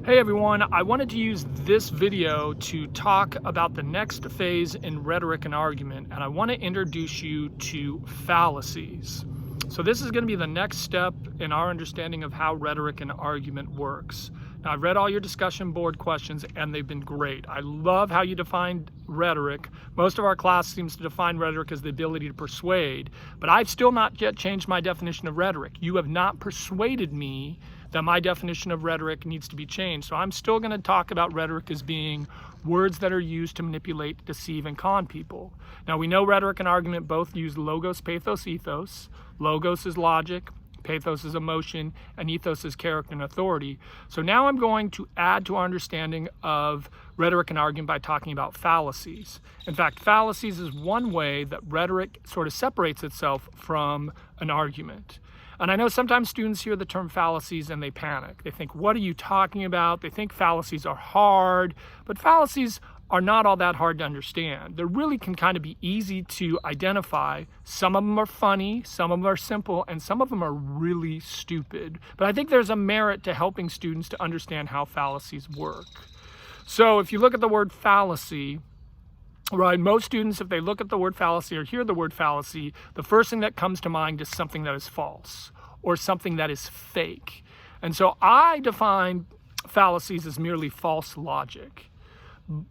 Hey everyone, I wanted to use this video to talk about the next phase in rhetoric and argument, and I want to introduce you to fallacies. So this is going to be the next step in our understanding of how rhetoric and argument works. Now, I've read all your discussion board questions and they've been great. I love how you defined rhetoric. Most of our class seems to define rhetoric as the ability to persuade, but I've still not yet changed my definition of rhetoric. You have not persuaded me that my definition of rhetoric needs to be changed. So I'm still going to talk about rhetoric as being words that are used to manipulate, deceive, and con people. Now, we know rhetoric and argument both use logos, pathos, ethos. Logos is logic, pathos is emotion, and ethos is character and authority. So now I'm going to add to our understanding of rhetoric and argument by talking about fallacies. In fact, fallacies is one way that rhetoric sort of separates itself from an argument. And I know sometimes students hear the term fallacies and they panic. They think, what are you talking about? They think fallacies are hard, but fallacies are not all that hard to understand. They really can kind of be easy to identify. Some of them are funny, some of them are simple, and some of them are really stupid. But I think there's a merit to helping students to understand how fallacies work. So if you look at the word fallacy, right, most students, if they look at the word fallacy or hear the word fallacy, the first thing that comes to mind is something that is false or something that is fake. And so I define fallacies as merely false logic.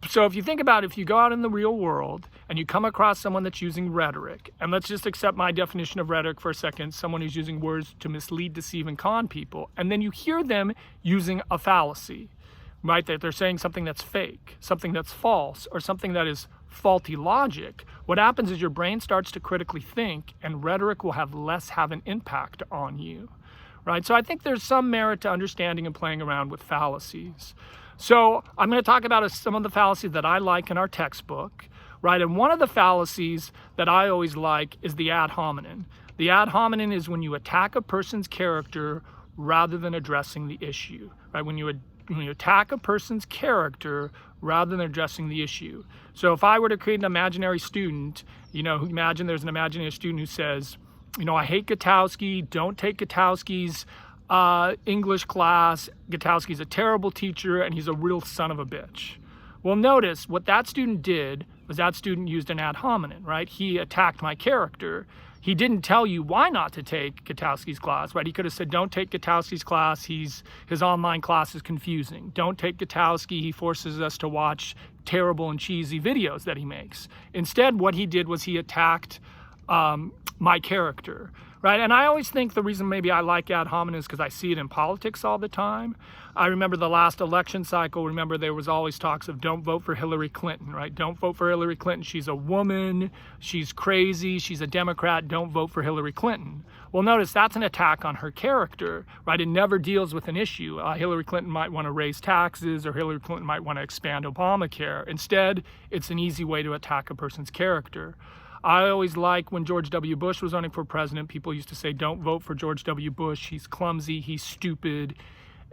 So if you think about it, if you go out in the real world and you come across someone that's using rhetoric, and let's just accept my definition of rhetoric for a second, someone who's using words to mislead, deceive, and con people, and then you hear them using a fallacy, right, that they're saying something that's fake, something that's false, or something that is faulty logic, what happens is your brain starts to critically think and rhetoric will have an impact on you, right? So I think there's some merit to understanding and playing around with fallacies. So I'm going to talk about some of the fallacies that I like in our textbook, right? And one of the fallacies that I always like is the ad hominem. The ad hominem is when you attack a person's character rather than addressing the issue, right? When you attack a person's character rather than addressing the issue. So if I were to create an imaginary student, imagine there's an imaginary student who says, I hate Gutowski, don't take Gutowski's English class, Gutowski's a terrible teacher and he's a real son of a bitch. Well, notice what that student did was that student used an ad hominem, right? He attacked my character. He didn't tell you why not to take Gutowski's class, right? He could have said, don't take Gutowski's class. His online class is confusing. Don't take Gutowski. He forces us to watch terrible and cheesy videos that he makes. Instead, what he did was he attacked my character, right? And I always think the reason maybe I like ad hominem is because I see it in politics all the time. I remember the last election cycle, there was always talks of don't vote for Hillary Clinton, right? Don't vote for Hillary Clinton. She's a woman, she's crazy, she's a Democrat, don't vote for Hillary Clinton. Well, notice that's an attack on her character, right? It never deals with an issue. Hillary Clinton might want to raise taxes or Hillary Clinton might want to expand Obamacare. Instead, it's an easy way to attack a person's character. I always like when George W. Bush was running for president, people used to say, don't vote for George W. Bush. He's clumsy, he's stupid,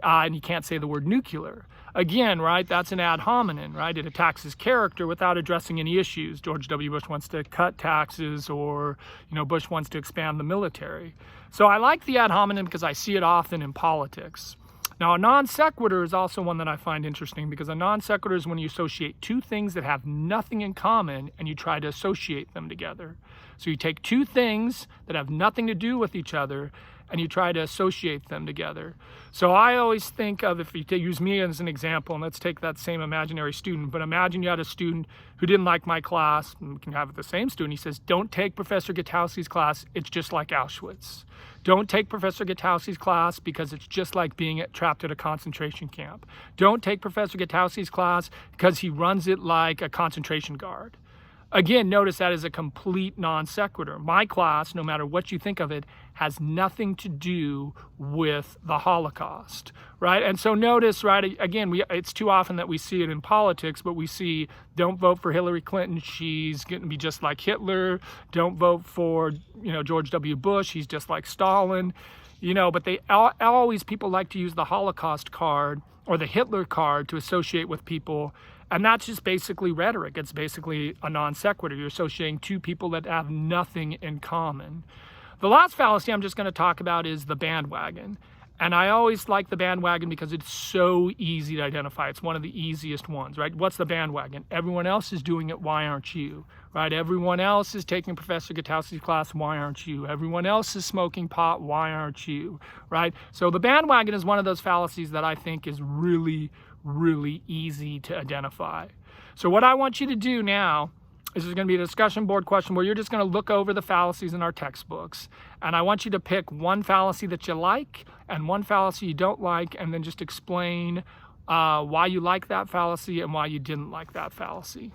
and he can't say the word nuclear. Again, right, that's an ad hominem, right? It attacks his character without addressing any issues. George W. Bush wants to cut taxes or, Bush wants to expand the military. So I like the ad hominem because I see it often in politics. Now, a non sequitur is also one that I find interesting because a non sequitur is when you associate two things that have nothing in common and you try to associate them together. So you take two things that have nothing to do with each other and you try to associate them together. So I always think of, if you use me as an example, and let's take that same imaginary student, but imagine you had a student who didn't like my class, and we can have the same student, he says, don't take Professor Gutowski's class, it's just like Auschwitz. Don't take Professor Gutowski's class because it's just like being trapped at a concentration camp. Don't take Professor Gutowski's class because he runs it like a concentration guard. Again, notice that is a complete non sequitur. My class, no matter what you think of it, has nothing to do with the Holocaust, right? And so notice, right, again, it's too often that we see it in politics, but we see, don't vote for Hillary Clinton, she's going to be just like Hitler. Don't vote for, George W. Bush, he's just like Stalin. But people like to use the Holocaust card or the Hitler card to associate with people. And that's just basically rhetoric. It's basically a non sequitur. You're associating two people that have nothing in common. The last fallacy I'm just going to talk about is the bandwagon. And I always like the bandwagon because it's so easy to identify. It's one of the easiest ones, right? What's the bandwagon? Everyone else is doing it. Why aren't you? Right? Everyone else is taking Professor Gutowski's class. Why aren't you? Everyone else is smoking pot. Why aren't you? Right? So the bandwagon is one of those fallacies that I think is really, really easy to identify. So what I want you to do now is there's going to be a discussion board question where you're just going to look over the fallacies in our textbooks. And I want you to pick one fallacy that you like and one fallacy you don't like, and then just explain why you like that fallacy and why you didn't like that fallacy.